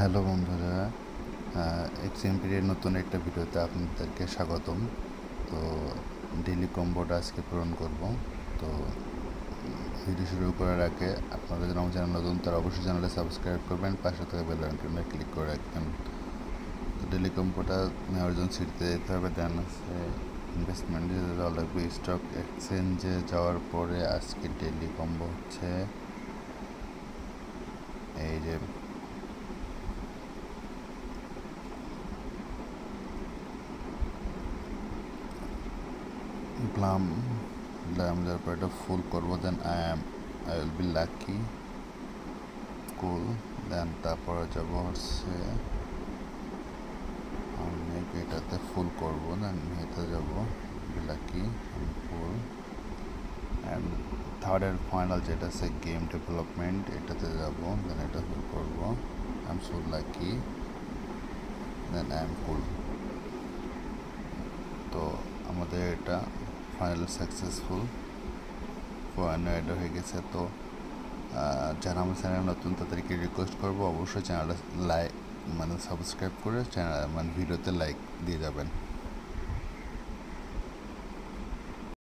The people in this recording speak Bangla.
হ্যালো বন্ধুরা, এক্সএমপির নতুন একটা ভিডিওতে আপনাদেরকে স্বাগতম। তো ডেইলি কম্বোটা আজকে পূরণ করব। তো ভিডিও শুরু করার আগে আপনারা যারা আমার চ্যানেল নতুন তারা অবশ্যই চ্যানেলে সাবস্ক্রাইব করবেন, পাশে থাকা বেল আইকনে ক্লিক করে রাখবেন। তো ডেইলি কম্বোটা নেওয়ার জন্য সিটিতে যেতে হবে, দেন আছে ইনভেস্টমেন্টে যাওয়া লাগবে। স্টক এক্সচেঞ্জে যাওয়ার পরে আজকে ডেইলি কম্বো হচ্ছে এই যে প্লাম যাওয়ার পর এটা ফুল করবো, then I will be lucky cool. Then তারপরে যাবো হচ্ছে এটাতে ফুল করবো, দেন এটা যাবো lucky full. And third and final যেটা আছে গেম ডেভেলপমেন্ট, এটাতে যাবো, দেন এটা ফুল করবো। I am so lucky, then I am cool. তো আমাদের এটা ফাইনাল সাকসেসফুল এটা হয়ে গেছে। তো যারা আমার চ্যানেল নতুন তাদেরকে রিকোয়েস্ট করবো অবশ্যই চ্যানেলটা সাবস্ক্রাইব করে চ্যানেল ভিডিওতে লাইক দিয়ে যাবেন।